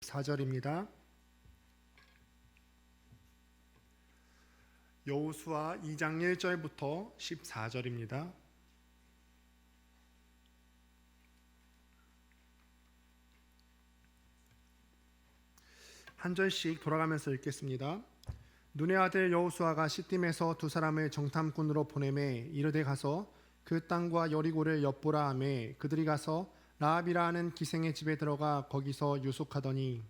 4절입니다. 여호수아 2장 1절부터 14절입니다. 한 절씩 돌아가면서 읽겠습니다. 눈의 아들 여호수아가 시딤에서 두 사람을 정탐꾼으로 보내매 이르되 가서 그 땅과 여리고를 엿보라 하매 그들이 가서 라합이라 하는 기생의 집에 들어가 거기서 유숙하더니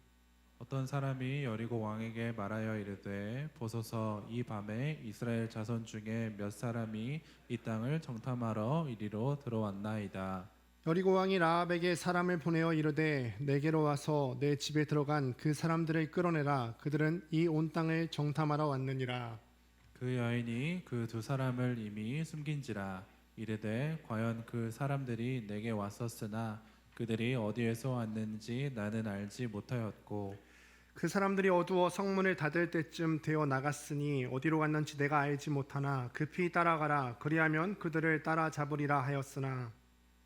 어떤 사람이 여리고 왕에게 말하여 이르되 보소서 이 밤에 이스라엘 자손 중에 몇 사람이 이 땅을 정탐하러 이리로 들어왔나이다. 여리고 왕이 라합에게 사람을 보내어 이르되 내게로 와서 내 집에 들어간 그 사람들을 끌어내라. 그들은 이 온 땅을 정탐하러 왔느니라. 그 여인이 그 두 사람을 이미 숨긴지라. 이르되 과연 그 사람들이 내게 왔었으나 그들이 어디에서 왔는지 나는 알지 못하였고 그 사람들이 어두워 성문을 닫을 때쯤 되어 나갔으니 어디로 갔는지 내가 알지 못하나 급히 따라가라. 그리하면 그들을 따라잡으리라 하였으나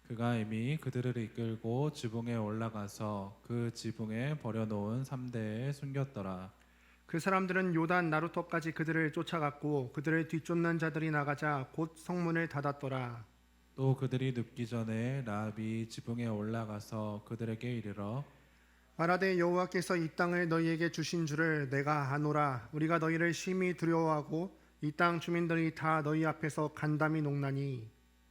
그가 이미 그들을 이끌고 지붕에 올라가서 그 지붕에 버려놓은 삼대에 숨겼더라. 그 사람들은 요단 나루터까지 그들을 쫓아갔고 그들을 뒤쫓는 자들이 나가자 곧 성문을 닫았더라. 또 그들이 눕기 전에 라합이 지붕에 올라가서 그들에게 이르러 말하되 여호와께서 이 땅을 너희에게 주신 줄을 내가 아노라. 우리가 너희를 심히 두려워하고 이 땅 주민들이 다 너희 앞에서 간담이 녹나니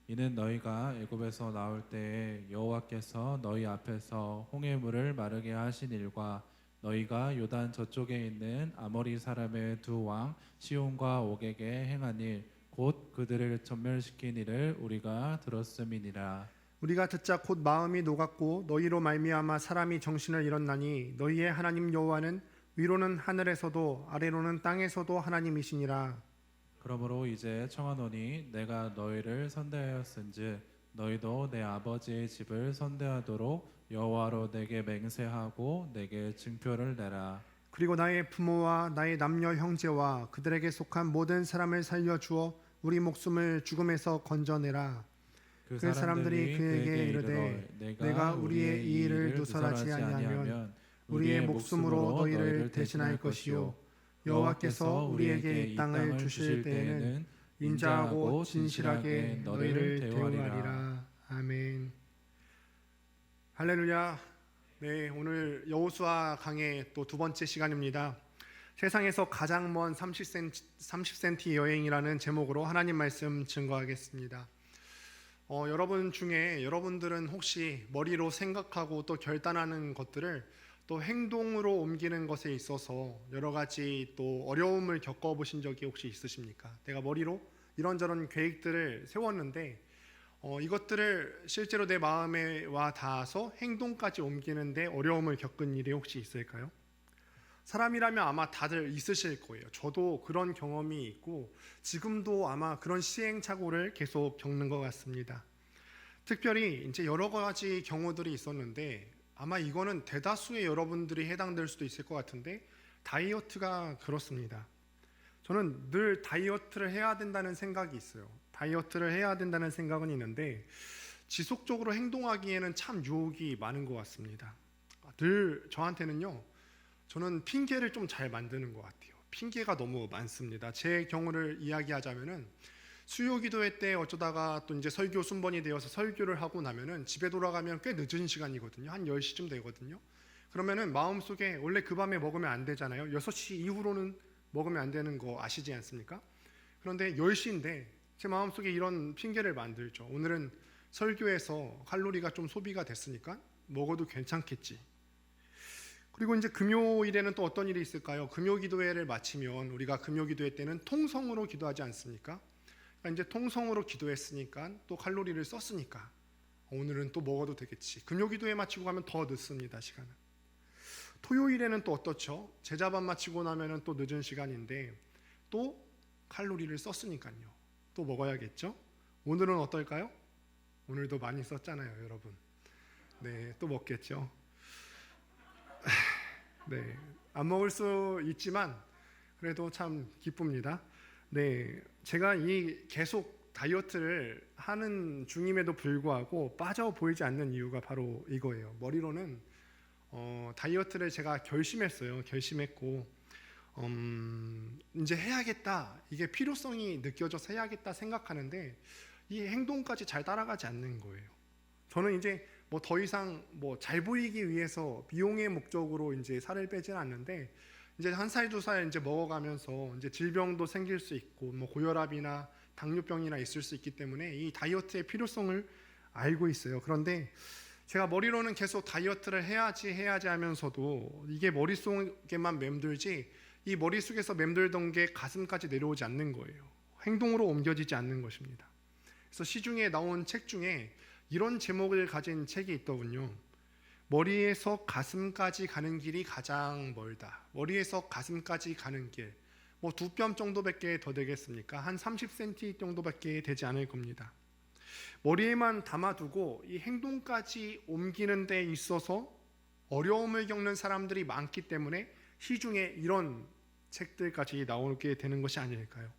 이는 너희가 애굽에서 나올 때에 여호와께서 너희 앞에서 홍해물을 마르게 하신 일과 너희가 요단 저쪽에 있는 아모리 사람의 두 왕 시온과 옥에게 행한 일 곧 그들을 전멸시킨 일을 우리가 들었음이니라. 우리가 듣자 곧 마음이 녹았고 너희로 말미암아 사람이 정신을 잃었나니 너희의 하나님 여호와는 위로는 하늘에서도 아래로는 땅에서도 하나님이시니라. 그러므로 이제 청하노니 내가 너희를 선대하였은즉 너희도 내 아버지의 집을 선대하도록 여호와로 내게 맹세하고 내게 증표를 내라. 그리고 나의 부모와 나의 남녀 형제와 그들에게 속한 모든 사람을 살려주어 우리 목숨을 죽음에서 건져내라. 그 사람들이 그에게 이르되 내가 우리의 이 일을 누설하지 아니하면 우리의 목숨으로 너희를 대신할 것이요 여호와께서 우리에게 이 땅을 주실 때에는 인자하고 진실하게 너희를 대우하리라. 아멘. 할렐루야. 네, 오늘 여호수아 강의 또 두 번째 시간입니다. 세상에서 가장 먼 30cm 여행이라는 제목으로 하나님 말씀 증거하겠습니다. 여러분 중에 여러분들은 혹시 머리로 생각하고 또 결단하는 것들을 또 행동으로 옮기는 것에 있어서 여러 가지 또 어려움을 겪어보신 적이 혹시 있으십니까? 내가 머리로 이런저런 계획들을 세웠는데 이것들을 실제로 내 마음에 와 닿아서 행동까지 옮기는데 어려움을 겪은 일이 혹시 있을까요? 사람이라면 아마 다들 있으실 거예요. 저도 그런 경험이 있고 지금도 아마 그런 시행착오를 계속 겪는 것 같습니다. 특별히 이제 여러 가지 경우들이 있었는데 아마 이거는 대다수의 여러분들이 해당될 수도 있을 것 같은데 다이어트가 그렇습니다. 저는 늘 다이어트를 해야 된다는 생각이 있어요. 다이어트를 해야 된다는 생각은 있는데 지속적으로 행동하기에는 참 유혹이 많은 것 같습니다. 늘 저한테는요, 저는 핑계를 좀 잘 만드는 것 같아요. 핑계가 너무 많습니다. 제 경우를 이야기하자면은 수요 기도회 때 어쩌다가 또 이제 설교 순번이 되어서 설교를 하고 나면은 집에 돌아가면 꽤 늦은 시간이거든요. 한 10시쯤 되거든요. 그러면은 마음속에 원래 그 밤에 먹으면 안 되잖아요. 6시 이후로는 먹으면 안 되는 거 아시지 않습니까? 그런데 10시인데 제 마음속에 이런 핑계를 만들죠. 오늘은 설교에서 칼로리가 좀 소비가 됐으니까 먹어도 괜찮겠지. 그리고 이제 금요일에는 또 어떤 일이 있을까요? 금요 기도회를 마치면 우리가 금요 기도회 때는 통성으로 기도하지 않습니까? 그러니까 이제 통성으로 기도했으니까 또 칼로리를 썼으니까 오늘은 또 먹어도 되겠지. 금요 기도회 마치고 가면 더 늦습니다, 시간은. 토요일에는 또 어떻죠? 제자반 마치고 나면은 또 늦은 시간인데 또 칼로리를 썼으니까요. 또 먹어야겠죠? 오늘은 어떨까요? 오늘도 많이 썼잖아요, 여러분. 네, 또 먹겠죠. 네, 안 먹을 수 있지만 그래도 참 기쁩니다. 네, 제가 이 계속 다이어트를 하는 중임에도 불구하고 빠져 보이지 않는 이유가 바로 이거예요. 머리로는 다이어트를 제가 결심했고 이제 해야겠다, 이게 필요성이 느껴져서 해야겠다 생각하는데 이 행동까지 잘 따라가지 않는 거예요. 저는 이제 뭐 더 이상 뭐 잘 보이기 위해서 미용의 목적으로 이제 살을 빼지는 않는데, 이제 한 살 두 살 이제 먹어가면서 이제 질병도 생길 수 있고 뭐 고혈압이나 당뇨병이나 있을 수 있기 때문에 이 다이어트의 필요성을 알고 있어요. 그런데 제가 머리로는 계속 다이어트를 해야지 하면서도 이게 머릿속에만 맴돌지 이 머릿속에서 맴돌던 게 가슴까지 내려오지 않는 거예요. 행동으로 옮겨지지 않는 것입니다. 그래서 시중에 나온 책 중에 이런 제목을 가진 책이 있더군요. 머리에서 가슴까지 가는 길이 가장 멀다. 머리에서 가슴까지 가는 길, 뭐 2뼘 정도밖에 더 되겠습니까? 한 30cm 정도밖에 되지 않을 겁니다. 머리에만 담아두고 이 행동까지 옮기는 데 있어서 어려움을 겪는 사람들이 많기 때문에 시중에 이런 책들까지 나오게 되는 것이 아닐까요?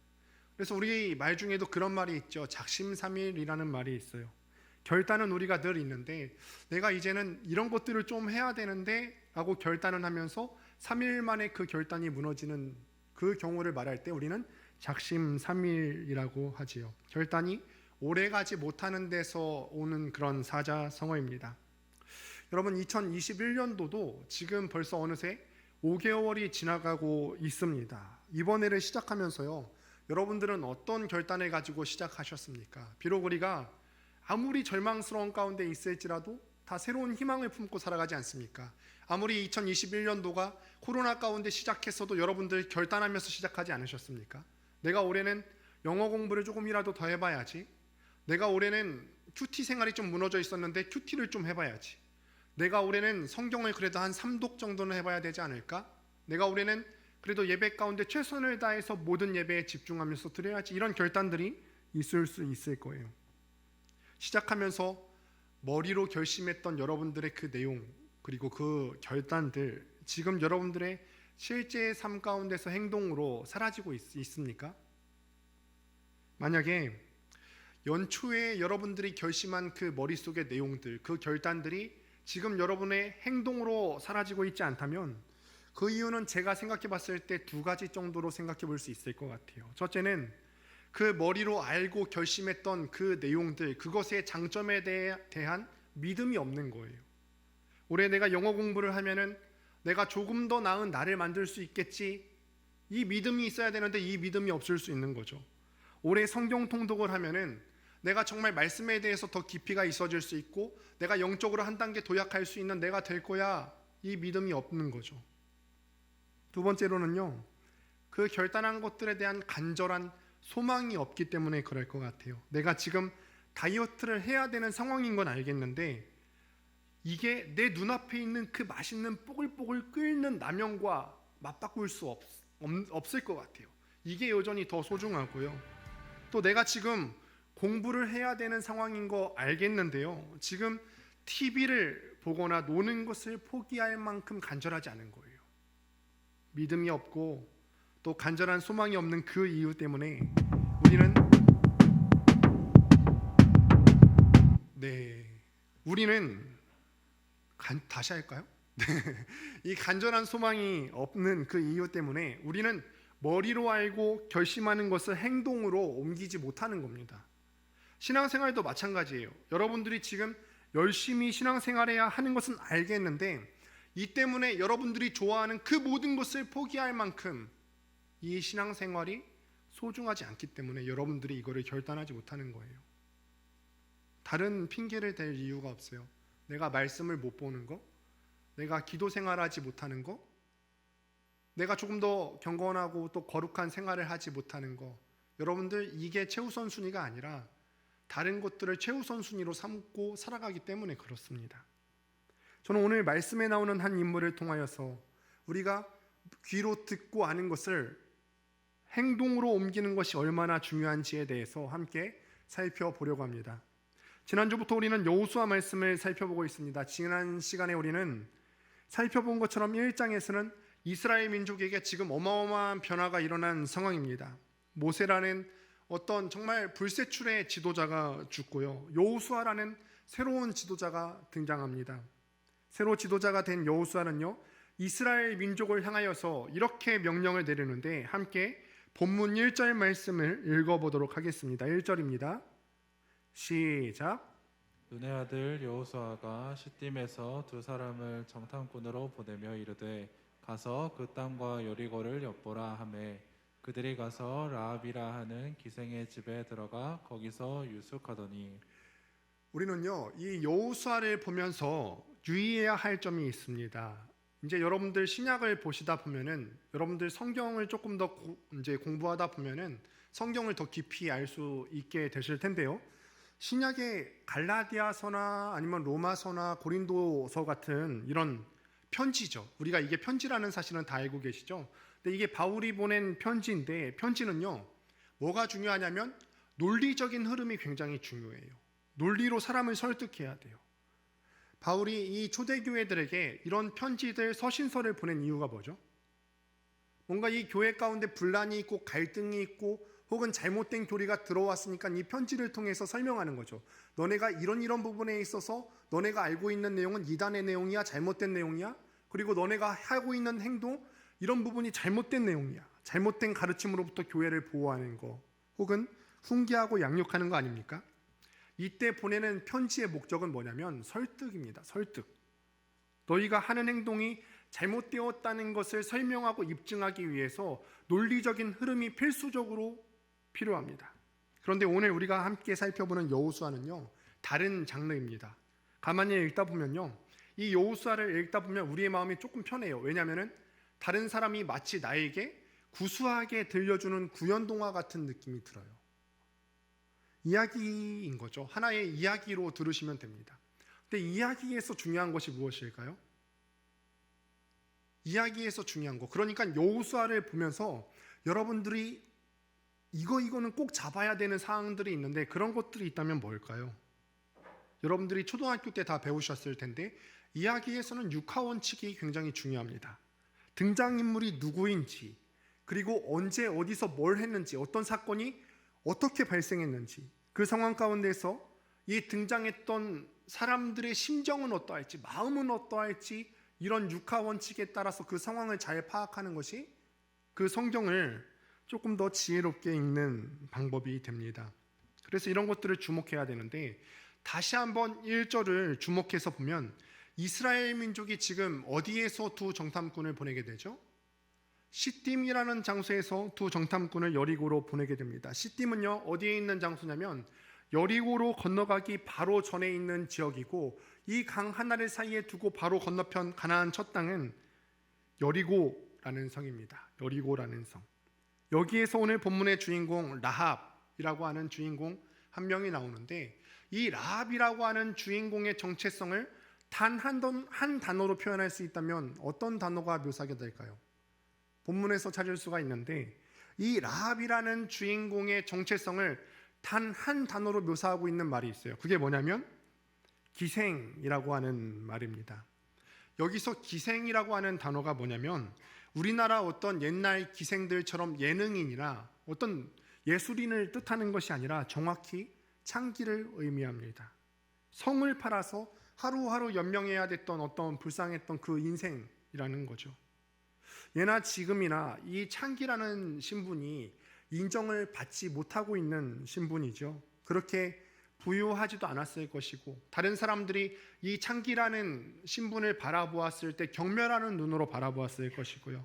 그래서 우리 말 중에도 그런 말이 있죠. 작심삼일이라는 말이 있어요. 결단은 우리가 늘 있는데 내가 이제는 이런 것들을 좀 해야 되는데 라고 결단을 하면서 3일 만에 그 결단이 무너지는 그 경우를 말할 때 우리는 작심삼일이라고 하지요. 결단이 오래가지 못하는 데서 오는 그런 사자성어입니다. 여러분, 2021년도도 지금 벌써 어느새 5개월이 지나가고 있습니다. 이번 해를 시작하면서요, 여러분들은 어떤 결단을 가지고 시작하셨습니까? 비록 우리가 아무리 절망스러운 가운데 있을지라도 다 새로운 희망을 품고 살아가지 않습니까? 아무리 2021년도가 코로나 가운데 시작했어도 여러분들 결단하면서 시작하지 않으셨습니까? 내가 올해는 영어 공부를 조금이라도 더 해봐야지. 내가 올해는 큐티 생활이 좀 무너져 있었는데 큐티를 좀 해봐야지. 내가 올해는 성경을 그래도 한 3독 정도는 해봐야 되지 않을까? 내가 올해는 그래도 예배 가운데 최선을 다해서 모든 예배에 집중하면서 드려야지. 이런 결단들이 있을 수 있을 거예요. 시작하면서 머리로 결심했던 여러분들의 그 내용, 그리고 그 결단들, 지금 여러분들의 실제 삶 가운데서 행동으로 사라지고 있습니까? 만약에 연초에 여러분들이 결심한 그 머릿속의 내용들, 그 결단들이 지금 여러분의 행동으로 사라지고 있지 않다면 그 이유는 제가 생각해 봤을 때 2가지 정도로 생각해 볼 수 있을 것 같아요. 첫째는 그 머리로 알고 결심했던 그 내용들, 그것의 장점에 대한 믿음이 없는 거예요. 올해 내가 영어 공부를 하면은 내가 조금 더 나은 나를 만들 수 있겠지, 이 믿음이 있어야 되는데 이 믿음이 없을 수 있는 거죠. 올해 성경 통독을 하면은 내가 정말 말씀에 대해서 더 깊이가 있어질 수 있고 내가 영적으로 한 단계 도약할 수 있는 내가 될 거야, 이 믿음이 없는 거죠. 2번째로는요, 그 결단한 것들에 대한 간절한 소망이 없기 때문에 그럴 것 같아요. 내가 지금 다이어트를 해야 되는 상황인 건 알겠는데 이게 내 눈앞에 있는 그 맛있는 뽀글뽀글 끓는 라면과 맞바꿀 수 없을 것 같아요. 이게 여전히 더 소중하고요. 또 내가 지금 공부를 해야 되는 상황인 거 알겠는데요, 지금 TV를 보거나 노는 것을 포기할 만큼 간절하지 않은 거예요. 믿음이 없고 또 간절한 소망이 없는 그 이유 때문에 우리는 다시 할까요? 이 간절한 소망이 없는 그 이유 때문에 우리는 머리로 알고 결심하는 것을 행동으로 옮기지 못하는 겁니다. 신앙생활도 마찬가지예요. 여러분들이 지금 열심히 신앙생활해야 하는 것은 알겠는데 이 때문에 여러분들이 좋아하는 그 모든 것을 포기할 만큼 이 신앙생활이 소중하지 않기 때문에 여러분들이 이거를 결단하지 못하는 거예요. 다른 핑계를 댈 이유가 없어요. 내가 말씀을 못 보는 거, 내가 기도 생활하지 못하는 거, 내가 조금 더 경건하고 또 거룩한 생활을 하지 못하는 거, 여러분들 이게 최우선 순위가 아니라 다른 것들을 최우선 순위로 삼고 살아가기 때문에 그렇습니다. 저는 오늘 말씀에 나오는 한 인물을 통하여서 우리가 귀로 듣고 아는 것을 행동으로 옮기는 것이 얼마나 중요한지에 대해서 함께 살펴보려고 합니다. 지난주부터 우리는 여호수아 말씀을 살펴보고 있습니다. 지난 시간에 우리는 살펴본 것처럼 1장에서는 이스라엘 민족에게 지금 어마어마한 변화가 일어난 상황입니다. 모세라는 어떤 정말 불세출의 지도자가 죽고요, 여호수아라는 새로운 지도자가 등장합니다. 새로 지도자가 된 여호수아는요, 이스라엘 민족을 향하여서 이렇게 명령을 내리는데 함께 본문 1절 말씀을 읽어보도록 하겠습니다. 1절입니다. 시작. 눈의 아들 여호수아가 시딤에서 두 사람을 정탐꾼으로 보내며 이르되 가서 그 땅과 여리고를 엿보라 하매 그들이 가서 라합이라 하는 기생의 집에 들어가 거기서 유숙하더니. 우리는요, 이 여호수아를 보면서 유의해야 할 점이 있습니다. 이제 여러분들 신약을 보시다 보면은, 여러분들 성경을 조금 더 이제 공부하다 보면은 성경을 더 깊이 알 수 있게 되실 텐데요. 신약의 갈라디아서나 아니면 로마서나 고린도서 같은 이런 편지죠. 우리가 이게 편지라는 사실은 다 알고 계시죠. 근데 이게 바울이 보낸 편지인데, 편지는요, 뭐가 중요하냐면 논리적인 흐름이 굉장히 중요해요. 논리로 사람을 설득해야 돼요. 바울이 이 초대교회들에게 이런 편지들, 서신서를 보낸 이유가 뭐죠? 뭔가 이 교회 가운데 분란이 있고 갈등이 있고 혹은 잘못된 교리가 들어왔으니까 이 편지를 통해서 설명하는 거죠. 너네가 이런 부분에 있어서 너네가 알고 있는 내용은 이단의 내용이야, 잘못된 내용이야. 그리고 너네가 하고 있는 행동, 이런 부분이 잘못된 내용이야. 잘못된 가르침으로부터 교회를 보호하는 거, 혹은 훈계하고 양육하는 거 아닙니까? 이때 보내는 편지의 목적은 뭐냐면 설득입니다. 설득. 너희가 하는 행동이 잘못되었다는 것을 설명하고 입증하기 위해서 논리적인 흐름이 필수적으로 필요합니다. 그런데 오늘 우리가 함께 살펴보는 여호수아는요, 다른 장르입니다. 가만히 읽다 보면요, 이 여호수아를 읽다 보면 우리의 마음이 조금 편해요. 왜냐하면 다른 사람이 마치 나에게 구수하게 들려주는 구연동화 같은 느낌이 들어요. 이야기인 거죠. 하나의 이야기로 들으시면 됩니다. 근데 이야기에서 중요한 것이 무엇일까요? 이야기에서 중요한 거. 그러니까 여호수아를 보면서 여러분들이 이거는 꼭 잡아야 되는 사항들이 있는데, 그런 것들이 있다면 뭘까요? 여러분들이 초등학교 때 다 배우셨을 텐데, 이야기에서는 육하 원칙이 굉장히 중요합니다. 등장인물이 누구인지, 그리고 언제 어디서 뭘 했는지, 어떤 사건이 어떻게 발생했는지, 그 상황 가운데서 이 등장했던 사람들의 심정은 어떠할지, 마음은 어떠할지, 이런 육하 원칙에 따라서 그 상황을 잘 파악하는 것이 그 성경을 조금 더 지혜롭게 읽는 방법이 됩니다. 그래서 이런 것들을 주목해야 되는데, 다시 한번 1절을 주목해서 보면 이스라엘 민족이 지금 어디에서 두 정탐꾼을 보내게 되죠? 시딤이라는 장소에서 두 정탐꾼을 여리고로 보내게 됩니다. 시딤은요, 어디에 있는 장소냐면 여리고로 건너가기 바로 전에 있는 지역이고, 이 강 하나를 사이에 두고 바로 건너편 가나안 첫 땅은 여리고라는 성입니다. 여리고라는 성. 여기에서 오늘 본문의 주인공 라합이라고 하는 주인공 한 명이 나오는데, 이 라합이라고 하는 주인공의 정체성을 단 한 단어로 표현할 수 있다면 어떤 단어가 묘사가 될까요? 본문에서 찾을 수가 있는데, 이 라합이라는 주인공의 정체성을 단 한 단어로 묘사하고 있는 말이 있어요. 그게 뭐냐면 기생이라고 하는 말입니다. 여기서 기생이라고 하는 단어가 뭐냐면, 우리나라 어떤 옛날 기생들처럼 예능인이나 어떤 예술인을 뜻하는 것이 아니라 정확히 창기를 의미합니다. 성을 팔아서 하루하루 연명해야 됐던 어떤 불쌍했던 그 인생이라는 거죠. 예나 지금이나 이 창기라는 신분이 인정을 받지 못하고 있는 신분이죠. 그렇게 부유하지도 않았을 것이고, 다른 사람들이 이 창기라는 신분을 바라보았을 때 경멸하는 눈으로 바라보았을 것이고요.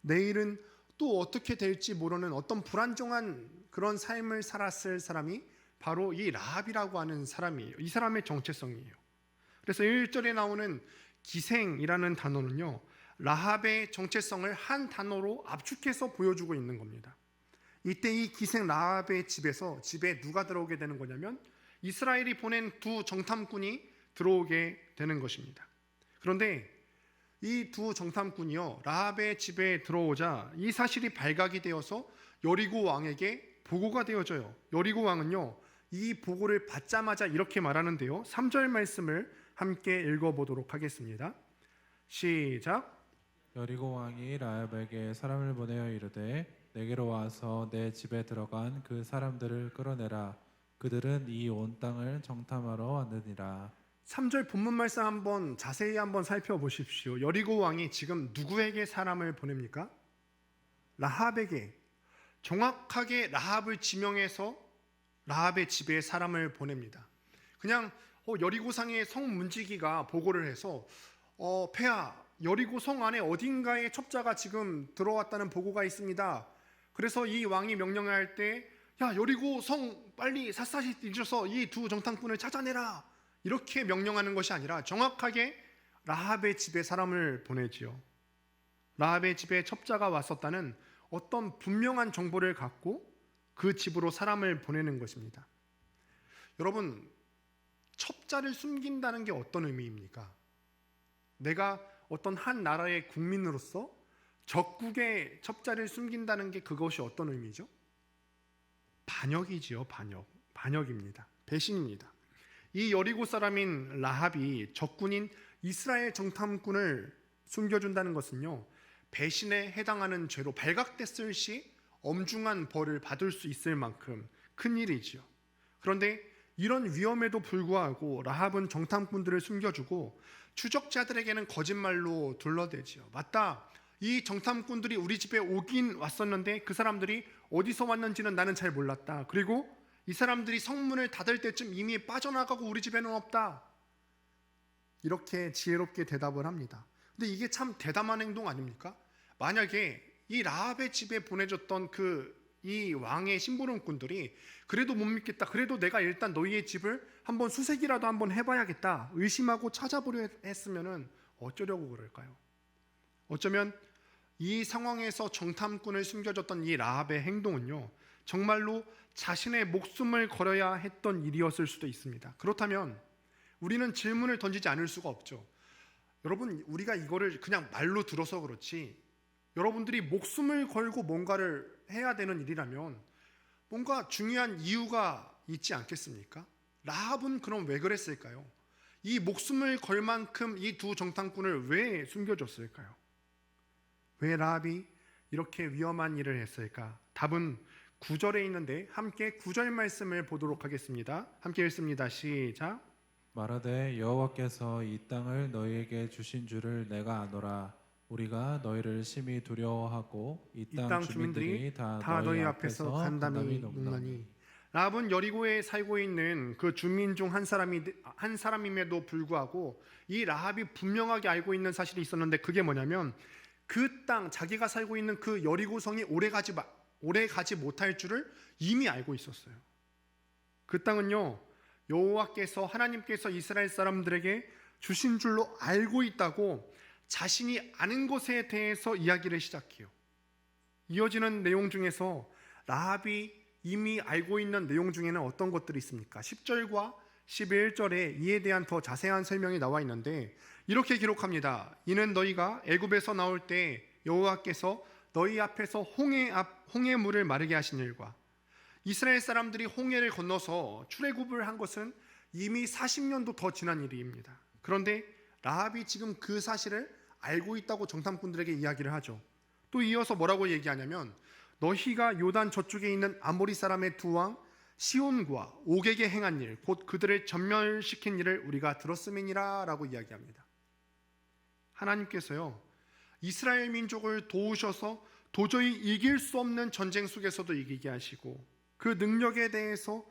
내일은 또 어떻게 될지 모르는 어떤 불안정한 그런 삶을 살았을 사람이 바로 이 라합이라고 하는 사람이에요. 이 사람의 정체성이에요. 그래서 1절에 나오는 기생이라는 단어는요, 라합의 정체성을 한 단어로 압축해서 보여주고 있는 겁니다. 이때 이 기생 라합의 집에 누가 들어오게 되는 거냐면 이스라엘이 보낸 두 정탐꾼이 들어오게 되는 것입니다. 그런데 이 두 정탐꾼이요, 라합의 집에 들어오자 이 사실이 발각이 되어서 여리고 왕에게 보고가 되어져요. 여리고 왕은요, 이 보고를 받자마자 이렇게 말하는데요, 3절 말씀을 함께 읽어보도록 하겠습니다. 시작. 여리고 왕이 라합에게 사람을 보내어 이르되 내게로 와서 내 집에 들어간 그 사람들을 끌어내라. 그들은 이 온 땅을 정탐하러 왔느니라. 3절 본문 말씀 한번 자세히 한번 살펴보십시오. 여리고 왕이 지금 누구에게 사람을 보냅니까? 라합에게. 정확하게 라합을 지명해서 라합의 집에 사람을 보냅니다. 그냥 여리고성의 성 문지기가 보고를 해서 폐하, 여리고 성 안에 어딘가에 첩자가 지금 들어왔다는 보고가 있습니다. 그래서 이 왕이 명령할 때, 야, 여리고 성 빨리 샅샅이 뒤져서 이 두 정탐꾼을 찾아내라, 이렇게 명령하는 것이 아니라 정확하게 라합의 집에 사람을 보내지요. 라합의 집에 첩자가 왔었다는 어떤 분명한 정보를 갖고 그 집으로 사람을 보내는 것입니다. 여러분, 첩자를 숨긴다는 게 어떤 의미입니까? 내가 어떤 한 나라의 국민으로서 적국의 첩자를 숨긴다는 게 그것이 어떤 의미죠? 반역이지요. 반역입니다. 배신입니다. 이 여리고 사람인 라합이 적군인 이스라엘 정탐꾼을 숨겨준다는 것은요, 배신에 해당하는 죄로 발각됐을 시 엄중한 벌을 받을 수 있을 만큼 큰 일이지요. 그런데 이런 위험에도 불구하고 라합은 정탐꾼들을 숨겨주고 추적자들에게는 거짓말로 둘러대지요. 맞다, 이 정탐꾼들이 우리 집에 오긴 왔었는데 그 사람들이 어디서 왔는지는 나는 잘 몰랐다. 그리고 이 사람들이 성문을 닫을 때쯤 이미 빠져나가고 우리 집에는 없다. 이렇게 지혜롭게 대답을 합니다. 근데 이게 참 대담한 행동 아닙니까? 만약에 이 라합의 집에 보내줬던 이 왕의 심부름꾼들이 그래도 못 믿겠다, 그래도 내가 일단 너희의 집을 한번 수색이라도 한번 해봐야겠다, 의심하고 찾아보려 했으면은 어쩌려고 그럴까요? 어쩌면 이 상황에서 정탐꾼을 숨겨줬던 이 라합의 행동은요, 정말로 자신의 목숨을 걸어야 했던 일이었을 수도 있습니다. 그렇다면 우리는 질문을 던지지 않을 수가 없죠. 여러분, 우리가 이거를 그냥 말로 들어서 그렇지, 여러분들이 목숨을 걸고 뭔가를 해야 되는 일이라면 뭔가 중요한 이유가 있지 않겠습니까? 라합은 그럼 왜 그랬을까요? 이 목숨을 걸 만큼 이 두 정탐꾼을 왜 숨겨줬을까요? 왜 라합이 이렇게 위험한 일을 했을까? 답은 9절에 있는데 함께 9절 말씀을 보도록 하겠습니다. 함께 읽습니다. 시작. 말하되 여호와께서 이 땅을 너희에게 주신 줄을 내가 아노라. 우리가 너희를 심히 두려워하고 이 땅 주민들이 다 너희 앞에서 간담이 높나니. 라합은 여리고에 살고 있는 그 주민 중 한 사람임에도 불구하고 이 라합이 분명하게 알고 있는 사실이 있었는데, 그게 뭐냐면 그 땅, 자기가 살고 있는 그 여리고 성이 오래 가지 못할 줄을 이미 알고 있었어요. 그 땅은요, 여호와께서, 하나님께서 이스라엘 사람들에게 주신 줄로 알고 있다고 자신이 아는 것에 대해서 이야기를 시작해요. 이어지는 내용 중에서 라합이 이미 알고 있는 내용 중에는 어떤 것들이 있습니까? 10절과 11절에 이에 대한 더 자세한 설명이 나와 있는데 이렇게 기록합니다. 이는 너희가 애굽에서 나올 때 여호와께서 너희 앞에서 홍해 물을 마르게 하신 일과, 이스라엘 사람들이 홍해를 건너서 출애굽을 한 것은 이미 40년도 더 지난 일입니다. 그런데 라합이 지금 그 사실을 알고 있다고 정탐꾼들에게 이야기를 하죠. 또 이어서 뭐라고 얘기하냐면, 너희가 요단 저쪽에 있는 아모리 사람의 두 왕 시온과 옥에게 행한 일, 곧 그들을 전멸시킨 일을 우리가 들었음이니라 라고 이야기합니다. 하나님께서요, 이스라엘 민족을 도우셔서 도저히 이길 수 없는 전쟁 속에서도 이기게 하시고, 그 능력에 대해서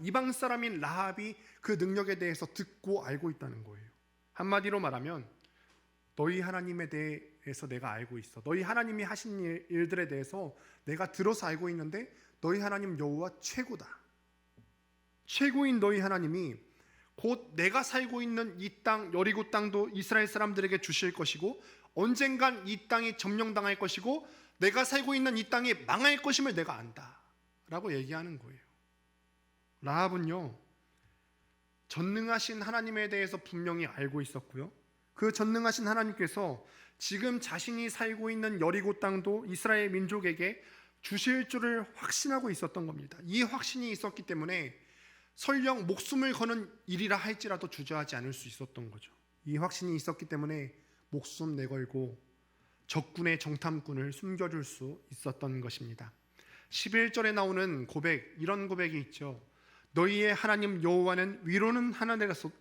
이방 사람인 라합이 그 능력에 대해서 듣고 알고 있다는 거예요. 한마디로 말하면 너희 하나님에 대해서 내가 알고 있어. 너희 하나님이 하신 일들에 대해서 내가 들어서 알고 있는데 너희 하나님 여호와 최고다. 최고인 너희 하나님이 곧 내가 살고 있는 이 땅, 여리고 땅도 이스라엘 사람들에게 주실 것이고, 언젠간 이 땅이 점령당할 것이고 내가 살고 있는 이 땅이 망할 것임을 내가 안다 라고 얘기하는 거예요. 라합은요, 전능하신 하나님에 대해서 분명히 알고 있었고요, 그 전능하신 하나님께서 지금 자신이 살고 있는 여리고 땅도 이스라엘 민족에게 주실 줄을 확신하고 있었던 겁니다. 이 확신이 있었기 때문에 설령 목숨을 거는 일이라 할지라도 주저하지 않을 수 있었던 거죠. 이 확신이 있었기 때문에 목숨 내걸고 적군의 정탐꾼을 숨겨줄 수 있었던 것입니다. 11절에 나오는 고백, 이런 고백이 있죠. 너희의 하나님 여호와는 위로는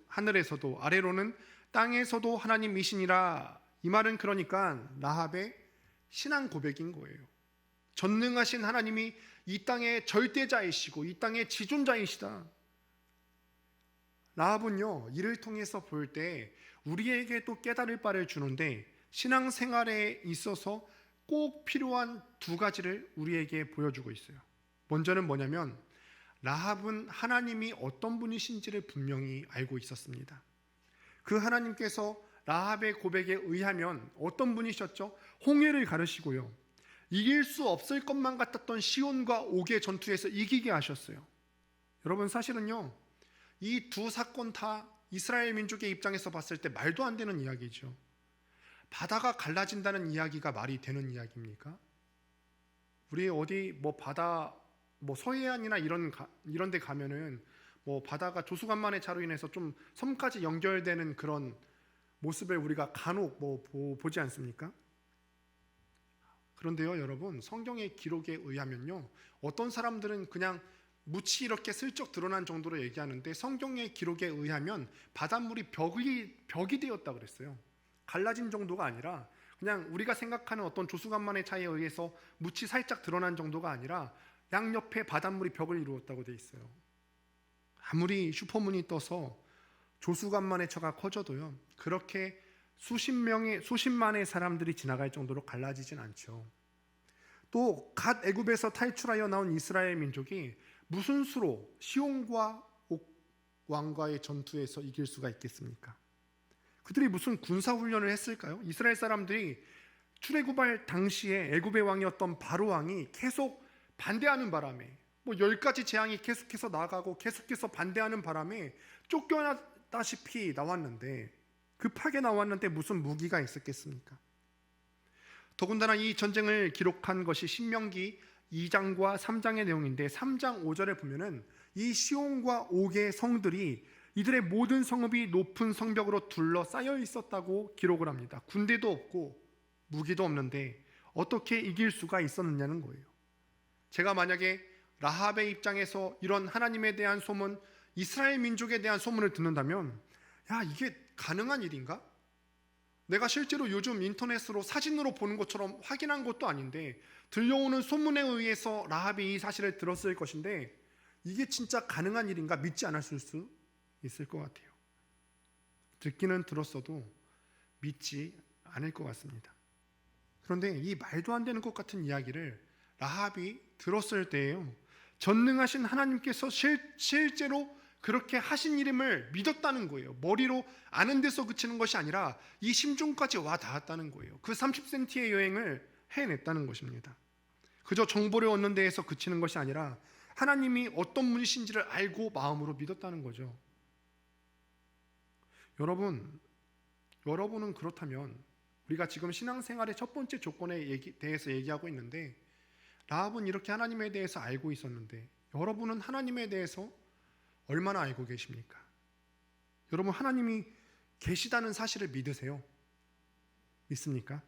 하늘에서도 아래로는 땅에서도 하나님이시니라. 이 말은 그러니까 라합의 신앙 고백인 거예요. 전능하신 하나님이 이 땅의 절대자이시고 이 땅의 지존자이시다. 라합은요, 이를 통해서 볼 때 우리에게 또 깨달을 바를 주는데 신앙생활에 있어서 꼭 필요한 두 가지를 우리에게 보여주고 있어요. 먼저는 뭐냐면 라합은 하나님이 어떤 분이신지를 분명히 알고 있었습니다. 그 하나님께서 라합의 고백에 의하면 어떤 분이셨죠? 홍해를 가르시고요, 이길 수 없을 것만 같았던 시온과 옥의 전투에서 이기게 하셨어요. 여러분, 사실은요, 이 두 사건 다 이스라엘 민족의 입장에서 봤을 때 말도 안 되는 이야기죠. 바다가 갈라진다는 이야기가 말이 되는 이야기입니까? 우리 어디 바다 서해안이나 이런 데 가면은 바다가 조수간만의 차로 인해서 좀 섬까지 연결되는 그런 모습을 우리가 간혹 보지 않습니까? 그런데요, 여러분, 성경의 기록에 의하면요, 어떤 사람들은 그냥 묻히 이렇게 슬쩍 드러난 정도로 얘기하는데 성경의 기록에 의하면 바닷물이 벽이 되었다 그랬어요. 갈라진 정도가 아니라 그냥 우리가 생각하는 어떤 조수간만의 차이에 의해서 묻히 살짝 드러난 정도가 아니라 양옆에 바닷물이 벽을 이루었다고 돼 있어요. 아무리 슈퍼문이 떠서 조수간만의 차가 커져도요, 그렇게 수십만의 사람들이 지나갈 정도로 갈라지진 않죠. 또 갓 애굽에서 탈출하여 나온 이스라엘 민족이 무슨 수로 시온과 옥 왕과의 전투에서 이길 수가 있겠습니까? 그들이 무슨 군사훈련을 했을까요? 이스라엘 사람들이 출애굽할 당시에 애굽의 왕이었던 바로 왕이 계속 반대하는 바람에 10가지 재앙이 계속해서 나가고 계속해서 반대하는 바람에 쫓겨나다시피 나왔는데, 급하게 나왔는데 무슨 무기가 있었겠습니까? 더군다나 이 전쟁을 기록한 것이 신명기 2장과 3장의 내용인데 3장 5절에 보면은 이 시온과 옥의 성들이 이들의 모든 성읍이 높은 성벽으로 둘러싸여 있었다고 기록을 합니다. 군대도 없고 무기도 없는데 어떻게 이길 수가 있었느냐는 거예요. 제가 만약에 라합의 입장에서 이런 하나님에 대한 소문, 이스라엘 민족에 대한 소문을 듣는다면, 야, 이게 가능한 일인가? 내가 실제로 요즘 인터넷으로 사진으로 보는 것처럼 확인한 것도 아닌데 들려오는 소문에 의해서 라합이 이 사실을 들었을 것인데, 이게 진짜 가능한 일인가 믿지 않았을 수 있을 것 같아요. 듣기는 들었어도 믿지 않을 것 같습니다. 그런데 이 말도 안 되는 것 같은 이야기를 라합이 들었을 때에요, 전능하신 하나님께서 실제로 그렇게 하신 이름을 믿었다는 거예요. 머리로 아는 데서 그치는 것이 아니라 이 심중까지 와 닿았다는 거예요. 그 30cm의 여행을 해냈다는 것입니다. 그저 정보를 얻는 데에서 그치는 것이 아니라 하나님이 어떤 분이신지를 알고 마음으로 믿었다는 거죠. 여러분은 그렇다면, 우리가 지금 신앙생활의 첫 번째 조건에 대해서 얘기하고 있는데, 라합은 이렇게 하나님에 대해서 알고 있었는데 여러분은 하나님에 대해서 얼마나 알고 계십니까? 여러분, 하나님이 계시다는 사실을 믿으세요? 믿습니까?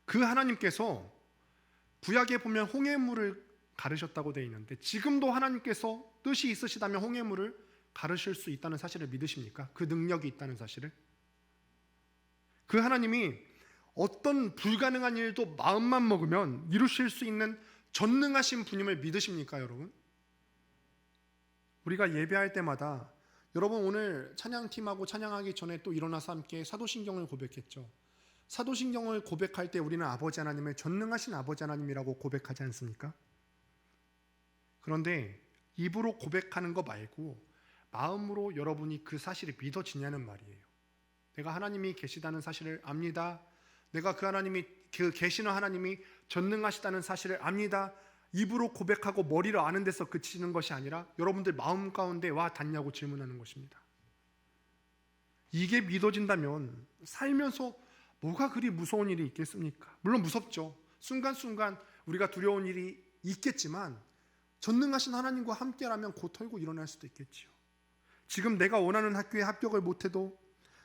그 하나님께서 구약에 보면 홍해물을 가르셨다고 되어 있는데 지금도 하나님께서 뜻이 있으시다면 홍해물을 가르실 수 있다는 사실을 믿으십니까? 그 능력이 있다는 사실을? 그 하나님이 어떤 불가능한 일도 마음만 먹으면 이루실 수 있는 전능하신 분임을 믿으십니까, 여러분? 우리가 예배할 때마다, 여러분 오늘 찬양팀하고 찬양하기 전에 또 일어나서 함께 사도신경을 고백했죠. 사도신경을 고백할 때 우리는 아버지 하나님을 전능하신 아버지 하나님이라고 고백하지 않습니까? 그런데 입으로 고백하는 거 말고 마음으로 여러분이 그 사실이 믿어지냐는 말이에요. 내가 하나님이 계시다는 사실을 압니다. 내가 그 하나님이, 그 계시는 하나님이 전능하시다는 사실을 압니다. 입으로 고백하고 머리로 아는 데서 그치는 것이 아니라 여러분들 마음 가운데 와 닿냐고 질문하는 것입니다. 이게 믿어진다면 살면서 뭐가 그리 무서운 일이 있겠습니까? 물론 무섭죠. 순간순간 우리가 두려운 일이 있겠지만 전능하신 하나님과 함께라면 곧 털고 일어날 수도 있겠지요. 지금 내가 원하는 학교에 합격을 못해도,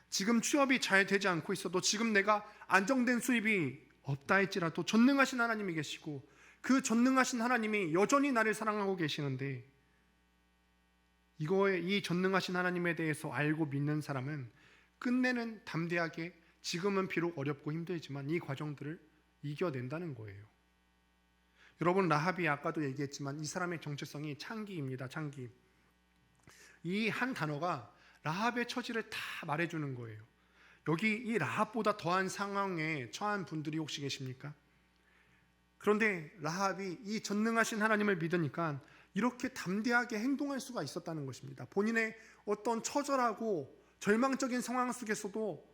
지금 취업이 잘 되지 않고 있어도, 지금 내가 안정된 수입이 없다 할지라도 전능하신 하나님이 계시고 그 전능하신 하나님이 여전히 나를 사랑하고 계시는데 이 전능하신 하나님에 대해서 알고 믿는 사람은 끝내는 담대하게 지금은 비록 어렵고 힘들지만 이 과정들을 이겨낸다는 거예요. 여러분, 라합이 아까도 얘기했지만 이 사람의 정체성이 창기입니다. 창기. 이 한 단어가 라합의 처지를 다 말해주는 거예요. 여기 이 라합보다 더한 상황에 처한 분들이 혹시 계십니까? 그런데 라합이 이 전능하신 하나님을 믿으니까 이렇게 담대하게 행동할 수가 있었다는 것입니다. 본인의 어떤 처절하고 절망적인 상황 속에서도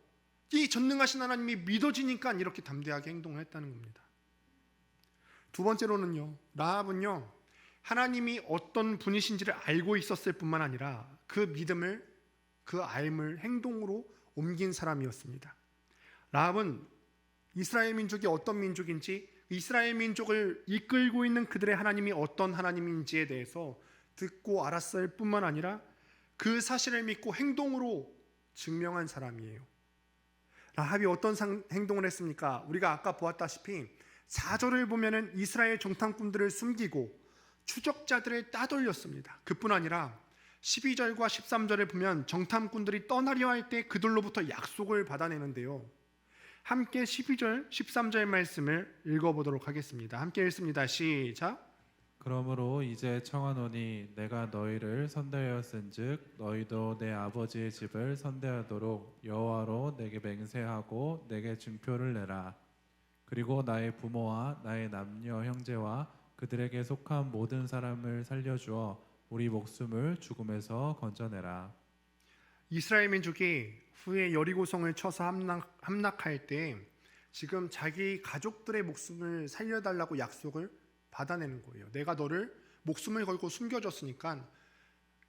이 전능하신 하나님이 믿어지니까 이렇게 담대하게 행동을 했다는 겁니다. 두 번째로는요, 라합은요, 하나님이 어떤 분이신지를 알고 있었을 뿐만 아니라 그 믿음을, 그 알을 행동으로 옮긴 사람이었습니다. 라합은 이스라엘 민족이 어떤 민족인지, 이스라엘 민족을 이끌고 있는 그들의 하나님이 어떤 하나님인지에 대해서 듣고 알았을 뿐만 아니라 그 사실을 믿고 행동으로 증명한 사람이에요. 라합이 어떤 행동을 했습니까? 우리가 아까 보았다시피 4절을 보면은 이스라엘 정탐꾼들을 숨기고 추적자들을 따돌렸습니다. 그뿐 아니라 12절과 13절을 보면 정탐꾼들이 떠나려 할 때 그들로부터 약속을 받아내는데요. 함께 12절, 13절 말씀을 읽어보도록 하겠습니다. 함께 읽습니다. 시작. 그러므로 이제 청하노니 내가 너희를 선대하였은즉 너희도 내 아버지의 집을 선대하도록 여호와로 내게 맹세하고 내게 증표를 내라. 그리고 나의 부모와 나의 남녀 형제와 그들에게 속한 모든 사람을 살려주어 우리 목숨을 죽음에서 건져내라. 이스라엘 민족이 후에 여리고성을 쳐서 함락할 때 지금 자기 가족들의 목숨을 살려달라고 약속을 받아내는 거예요. 내가 너를 목숨을 걸고 숨겨줬으니까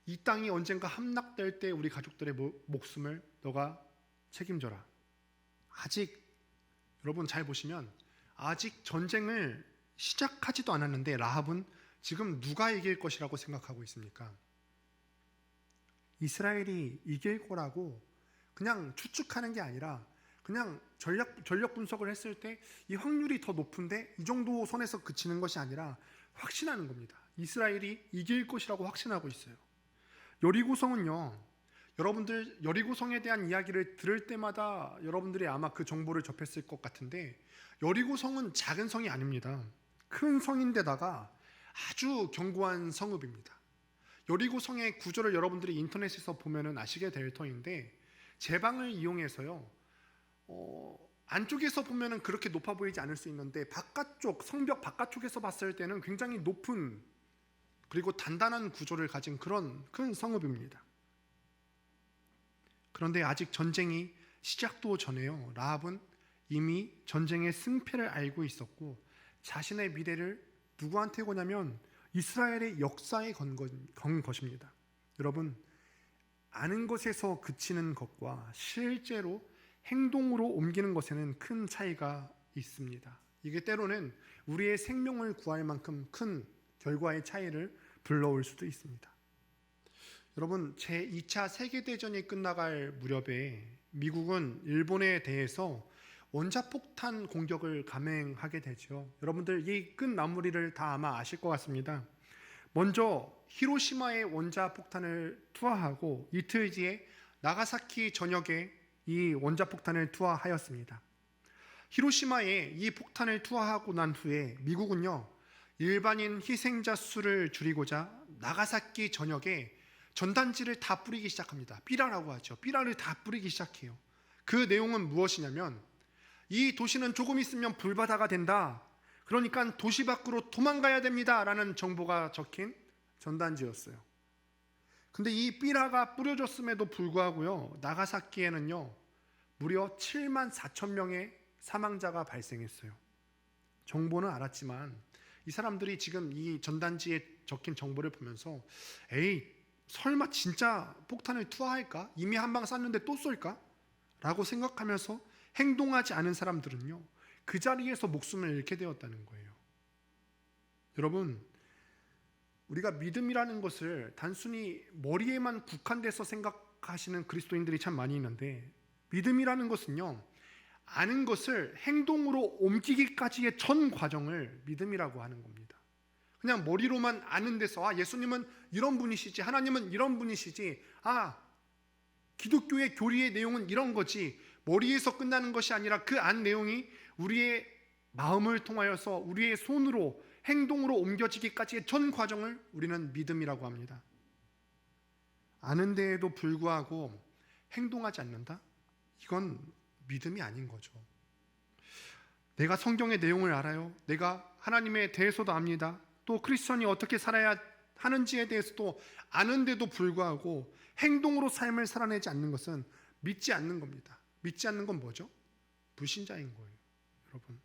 이 땅이 언젠가 함락될 때 우리 가족들의 목숨을 너가 책임져라. 아직 여러분 잘 보시면 아직 전쟁을 시작하지도 않았는데 라합은 지금 누가 이길 것이라고 생각하고 있습니까? 이스라엘이 이길 거라고 그냥 추측하는 게 아니라 그냥 전력 분석을 했을 때 이 확률이 더 높은데 이 정도 선에서 그치는 것이 아니라 확신하는 겁니다. 이스라엘이 이길 것이라고 확신하고 있어요. 여리고성은요, 여러분들 여리고성에 대한 이야기를 들을 때마다 여러분들이 아마 그 정보를 접했을 것 같은데 여리고성은 작은 성이 아닙니다. 큰 성인데다가 아주 견고한 성읍입니다. 여리고성의 구조를 여러분들이 인터넷에서 보면은 아시게 될 터인데 제방을 이용해서요, 안쪽에서 보면은 그렇게 높아 보이지 않을 수 있는데 바깥쪽 성벽 바깥쪽에서 봤을 때는 굉장히 높은 그리고 단단한 구조를 가진 그런 큰 성읍입니다. 그런데 아직 전쟁이 시작도 전에요, 라합은 이미 전쟁의 승패를 알고 있었고 자신의 미래를 누구한테 거냐면 이스라엘의 역사에 건 것입니다. 여러분, 아는 것에서 그치는 것과 실제로 행동으로 옮기는 것에는 큰 차이가 있습니다. 이게 때로는 우리의 생명을 구할 만큼 큰 결과의 차이를 불러올 수도 있습니다. 여러분, 제2차 세계대전이 끝나갈 무렵에 미국은 일본에 대해서 원자폭탄 공격을 감행하게 되죠. 여러분들 이 끝마무리를 다 아마 아실 것 같습니다. 먼저 히로시마에 원자폭탄을 투하하고 이틀 뒤에 나가사키 전역에 이 원자폭탄을 투하하였습니다. 히로시마에 이 폭탄을 투하하고 난 후에 미국은요, 일반인 희생자 수를 줄이고자 나가사키 전역에 전단지를 다 뿌리기 시작합니다. 삐라라고 하죠. 삐라를 다 뿌리기 시작해요. 그 내용은 무엇이냐면 이 도시는 조금 있으면 불바다가 된다. 그러니까 도시 밖으로 도망가야 됩니다. 라는 정보가 적힌 전단지였어요. 근데 이 삐라가 뿌려졌음에도 불구하고요, 나가사키에는요 무려 7만 4천 명의 사망자가 발생했어요. 정보는 알았지만 이 사람들이 지금 이 전단지에 적힌 정보를 보면서 에이, 설마 진짜 폭탄을 투하할까? 이미 한 방 쐈는데 또 쏠까? 라고 생각하면서 행동하지 않은 사람들은요, 그 자리에서 목숨을 잃게 되었다는 거예요. 여러분, 우리가 믿음이라는 것을 단순히 머리에만 국한돼서 생각하시는 그리스도인들이 참 많이 있는데 믿음이라는 것은요, 아는 것을 행동으로 옮기기까지의 전 과정을 믿음이라고 하는 겁니다. 그냥 머리로만 아는 데서 예수님은 이런 분이시지, 하나님은 이런 분이시지, 기독교의 교리의 내용은 이런 거지, 머리에서 끝나는 것이 아니라 그 안 내용이 우리의 마음을 통하여서 우리의 손으로 행동으로 옮겨지기까지의 전 과정을 우리는 믿음이라고 합니다. 아는 데에도 불구하고 행동하지 않는다? 이건 믿음이 아닌 거죠. 내가 성경의 내용을 알아요. 내가 하나님에 대해서도 압니다. 또 크리스천이 어떻게 살아야 하는지에 대해서도 아는데도 불구하고 행동으로 삶을 살아내지 않는 것은 믿지 않는 겁니다. 믿지 않는 건 뭐죠? 불신자인 거예요, 여러분.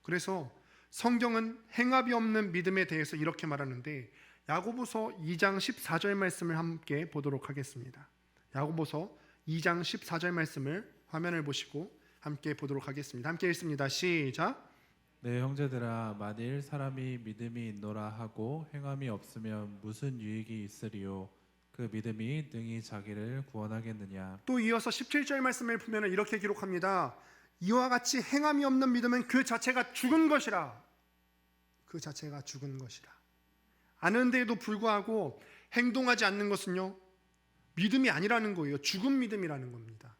그래서 성경은 행함이 없는 믿음에 대해서 이렇게 말하는데, 야고보서 2장 14절 말씀을 함께 보도록 하겠습니다. 야고보서 2장 14절 말씀을 화면을 보시고 함께 보도록 하겠습니다. 함께 읽습니다. 시작. 내 형제들아, 만일 사람이 믿음이 있노라 하고 행함이 없으면 무슨 유익이 있으리요? 그 믿음이 능히 자기를 구원하겠느냐? 또 이어서 17절 말씀을 보면 이렇게 기록합니다. 이와 같이 행함이 없는 믿음은 그 자체가 죽은 것이라. 그 자체가 죽은 것이라. 아는데도 불구하고 행동하지 않는 것은요, 믿음이 아니라는 거예요. 죽은 믿음이라는 겁니다.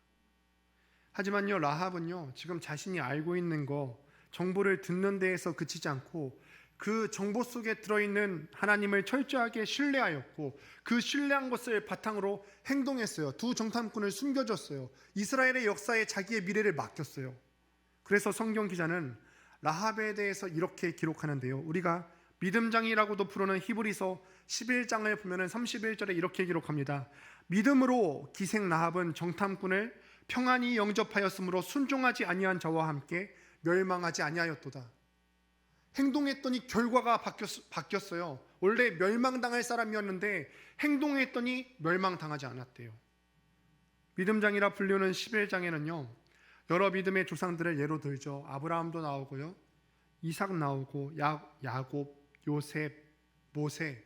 하지만요, 라합은요, 지금 자신이 알고 있는 거, 정보를 듣는 데에서 그치지 않고 그 정보 속에 들어있는 하나님을 철저하게 신뢰하였고, 그 신뢰한 것을 바탕으로 행동했어요. 두 정탐꾼을 숨겨줬어요. 이스라엘의 역사에 자기의 미래를 맡겼어요. 그래서 성경 기자는 라합에 대해서 이렇게 기록하는데요, 우리가 믿음장이라고도 부르는 히브리서 11장을 보면 31절에 이렇게 기록합니다. 믿음으로 기생 라합은 정탐꾼을 평안히 영접하였으므로 순종하지 아니한 자와 함께 멸망하지 아니하였도다. 행동했더니 결과가 바뀌었어요. 원래 멸망당할 사람이었는데 행동했더니 멸망당하지 않았대요. 믿음장이라 불리는 11장에는요, 여러 믿음의 조상들을 예로 들죠. 아브라함도 나오고요, 이삭 나오고, 야곱, 요셉, 모세,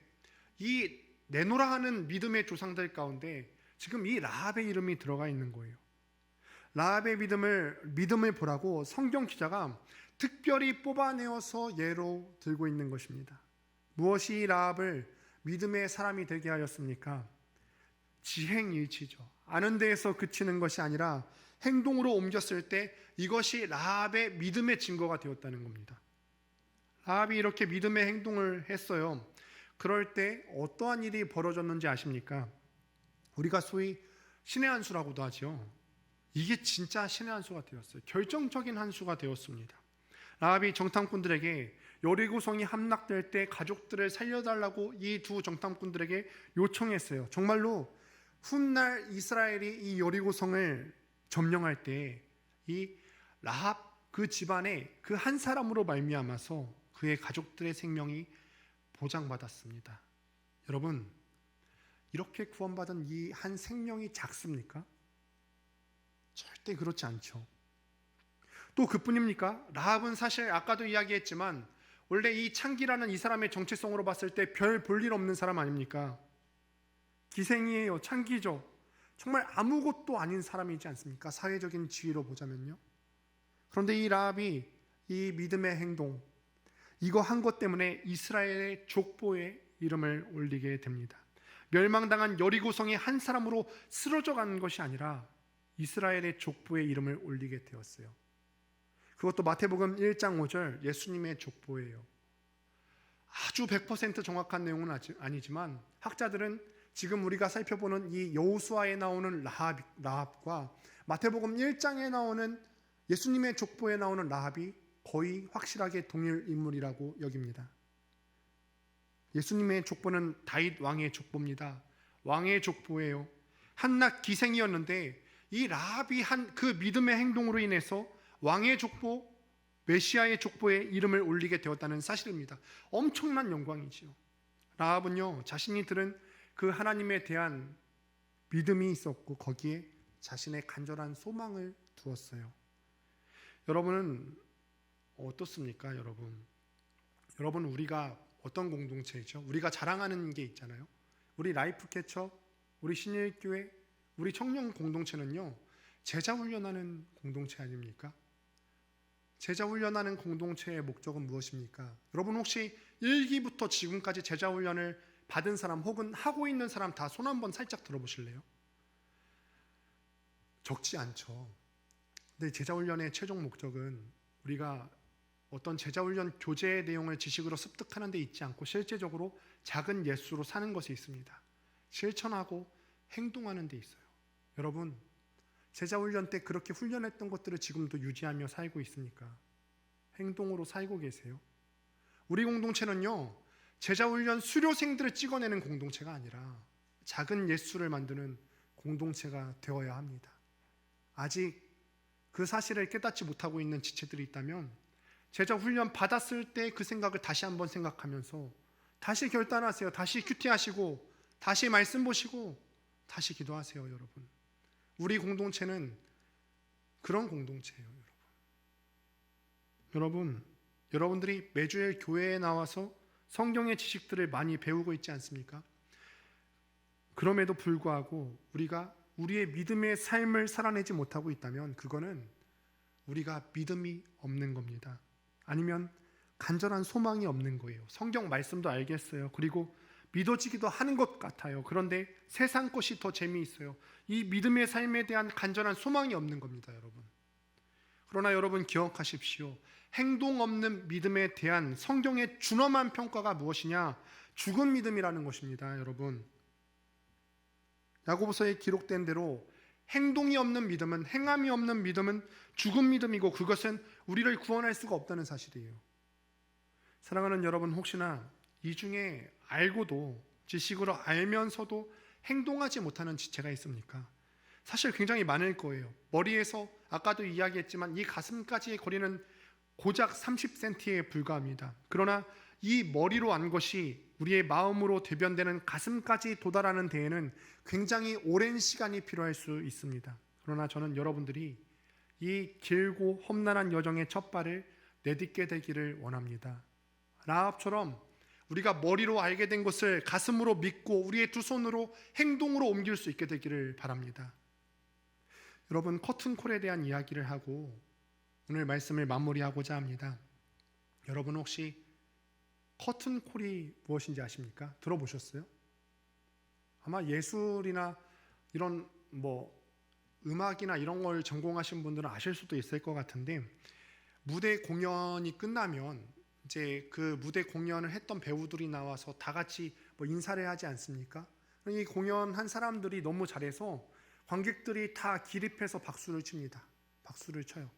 이 내노라 하는 믿음의 조상들 가운데 지금 이 라합의 이름이 들어가 있는 거예요. 라합의 믿음을 보라고 성경 기자가 특별히 뽑아내어서 예로 들고 있는 것입니다. 무엇이 라합을 믿음의 사람이 되게 하였습니까? 지행일치죠. 아는 데에서 그치는 것이 아니라 행동으로 옮겼을 때 이것이 라합의 믿음의 증거가 되었다는 겁니다. 라합이 이렇게 믿음의 행동을 했어요. 그럴 때 어떠한 일이 벌어졌는지 아십니까? 우리가 소위 신의 한 수라고도 하죠. 이게 진짜 신의 한 수가 되었어요. 결정적인 한 수가 되었습니다. 라합이 정탐꾼들에게 여리고성이 함락될 때 가족들을 살려달라고 이 두 정탐꾼들에게 요청했어요. 정말로 훗날 이스라엘이 이 여리고성을 점령할 때 이 라합 그 집안의 그 한 사람으로 말미암아서 그의 가족들의 생명이 보장받았습니다. 여러분, 이렇게 구원받은 이 한 생명이 작습니까? 절대 그렇지 않죠. 또 그뿐입니까? 라합은 사실 아까도 이야기했지만 원래 이 창기라는 이 사람의 정체성으로 봤을 때 별 볼 일 없는 사람 아닙니까? 기생이에요. 창기죠. 정말 아무것도 아닌 사람이지 않습니까? 사회적인 지위로 보자면요. 그런데 이 라합이 이 믿음의 행동, 이거 한 것 때문에 이스라엘의 족보에 이름을 올리게 됩니다. 멸망당한 여리고성의 한 사람으로 쓰러져 간 것이 아니라 이스라엘의 족보에 이름을 올리게 되었어요. 그것도 마태복음 1장 5절 예수님의 족보예요. 아주 100% 정확한 내용은 아니지만 학자들은 지금 우리가 살펴보는 이 여호수아에 나오는 라합과 마태복음 1장에 나오는 예수님의 족보에 나오는 라합이 거의 확실하게 동일 인물이라고 여깁니다. 예수님의 족보는 다윗 왕의 족보입니다. 왕의 족보예요. 한낱 기생이었는데 이 라합이 한 그 믿음의 행동으로 인해서 왕의 족보, 메시아의 족보에 이름을 올리게 되었다는 사실입니다. 엄청난 영광이지요. 라합은요, 자신이 들은 그 하나님에 대한 믿음이 있었고 거기에 자신의 간절한 소망을 두었어요. 여러분은 어떻습니까, 여러분? 여러분, 우리가 어떤 공동체이죠? 우리가 자랑하는 게 있잖아요. 우리 라이프캐쳐, 우리 신일교회, 우리 청년 공동체는요, 제자 훈련하는 공동체 아닙니까? 제자 훈련하는 공동체의 목적은 무엇입니까? 여러분 혹시 1기부터 지금까지 제자 훈련을 받은 사람 혹은 하고 있는 사람 다 손 한번 살짝 들어보실래요? 적지 않죠. 근데 제자 훈련의 최종 목적은 우리가 어떤 제자 훈련 교재의 내용을 지식으로 습득하는 데 있지 않고 실제적으로 작은 예수로 사는 것이 있습니다. 실천하고 행동하는 데 있어요. 여러분 제자 훈련 때 그렇게 훈련했던 것들을 지금도 유지하며 살고 있습니까? 행동으로 살고 계세요? 우리 공동체는요, 제자 훈련 수료생들을 찍어내는 공동체가 아니라 작은 예수를 만드는 공동체가 되어야 합니다. 아직 그 사실을 깨닫지 못하고 있는 지체들이 있다면 제자 훈련 받았을 때 그 생각을 다시 한번 생각하면서 다시 결단하세요. 다시 큐티하시고 다시 말씀 보시고 다시 기도하세요, 여러분. 우리 공동체는 그런 공동체예요, 여러분. 여러분들이 매주일 교회에 나와서 성경의 지식들을 많이 배우고 있지 않습니까? 그럼에도 불구하고 우리가 우리의 믿음의 삶을 살아내지 못하고 있다면 그거는 우리가 믿음이 없는 겁니다. 아니면 간절한 소망이 없는 거예요. 성경 말씀도 알겠어요. 그리고 믿어지기도 하는 것 같아요. 그런데 세상 것이 더 재미있어요. 이 믿음의 삶에 대한 간절한 소망이 없는 겁니다, 여러분. 그러나 여러분 기억하십시오. 행동 없는 믿음에 대한 성경의 준엄한 평가가 무엇이냐? 죽은 믿음이라는 것입니다, 여러분. 야고보서에 기록된 대로 행동이 없는 믿음은, 행함이 없는 믿음은 죽은 믿음이고 그것은 우리를 구원할 수가 없다는 사실이에요. 사랑하는 여러분, 혹시나 이 중에 알고도 지식으로 알면서도 행동하지 못하는 지체가 있습니까? 사실 굉장히 많을 거예요. 머리에서 아까도 이야기했지만 이 가슴까지의 거리는 고작 30cm에 불과합니다. 그러나 이 머리로 안 것이 우리의 마음으로 대변되는 가슴까지 도달하는 데에는 굉장히 오랜 시간이 필요할 수 있습니다. 그러나 저는 여러분들이 이 길고 험난한 여정의 첫 발을 내딛게 되기를 원합니다. 라합처럼 우리가 머리로 알게 된 것을 가슴으로 믿고 우리의 두 손으로 행동으로 옮길 수 있게 되기를 바랍니다. 여러분, 커튼콜에 대한 이야기를 하고 오늘 말씀을 마무리하고자 합니다. 여러분 혹시 커튼콜이 무엇인지 아십니까? 들어보셨어요? 아마 예술이나 이런 음악이나 이런 걸 전공하신 분들은 아실 수도 있을 것 같은데, 무대 공연이 끝나면 이제 그 무대 공연을 했던 배우들이 나와서 다 같이 인사를 하지 않습니까? 이 공연한 사람들이 너무 잘해서 관객들이 다 기립해서 박수를 칩니다. 박수를 쳐요.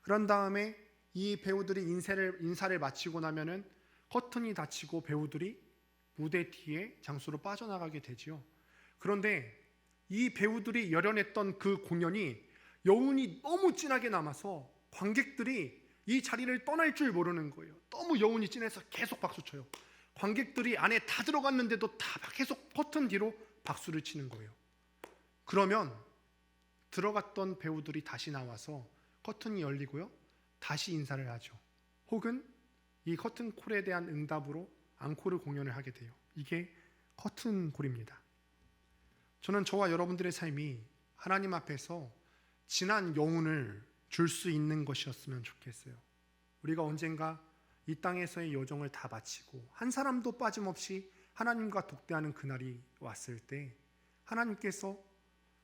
그런 다음에 이 배우들이 인사를 마치고 나면은 커튼이 닫히고 배우들이 무대 뒤에 장소로 빠져나가게 되지요. 그런데 이 배우들이 열연했던 그 공연이 여운이 너무 진하게 남아서 관객들이 이 자리를 떠날 줄 모르는 거예요. 너무 여운이 진해서 계속 박수 쳐요. 관객들이 안에 다 들어갔는데도 다 계속 커튼 뒤로 박수를 치는 거예요. 그러면 들어갔던 배우들이 다시 나와서 커튼이 열리고요, 다시 인사를 하죠. 혹은 이 커튼콜에 대한 응답으로 앙코르 공연을 하게 돼요. 이게 커튼콜입니다. 저는 저와 여러분들의 삶이 하나님 앞에서 진한 여운을 줄 수 있는 것이었으면 좋겠어요. 우리가 언젠가 이 땅에서의 여정을 다 마치고 한 사람도 빠짐없이 하나님과 독대하는 그날이 왔을 때 하나님께서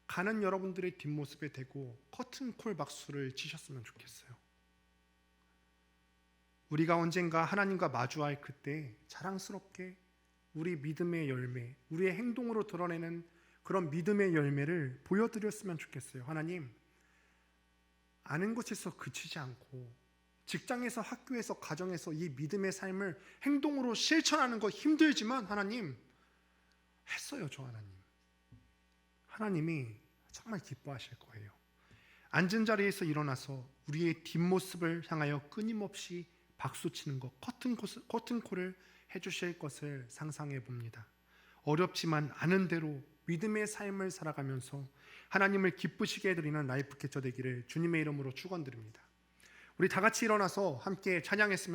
가는 여러분들의 뒷모습에 대고 커튼콜 박수를 치셨으면 좋겠어요. 우리가 언젠가 하나님과 마주할 그때 자랑스럽게 우리 믿음의 열매, 우리의 행동으로 드러내는 그런 믿음의 열매를 보여드렸으면 좋겠어요. 하나님, 아는 것에서 그치지 않고 직장에서, 학교에서, 가정에서 이 믿음의 삶을 행동으로 실천하는 거 힘들지만 하나님, 했어요. 저 하나님이 정말 기뻐하실 거예요. 앉은 자리에서 일어나서 우리의 뒷모습을 향하여 끊임없이 박수치는 것, 커튼콜을 해주실 것을 상상해 봅니다. 어렵지만 아는 대로 믿음의 삶을 살아가면서 하나님을 기쁘시게 해드리는 라이프 캐쳐 되기를 주님의 이름으로 축원드립니다. 우리 다 같이 일어나서 함께 찬양했으면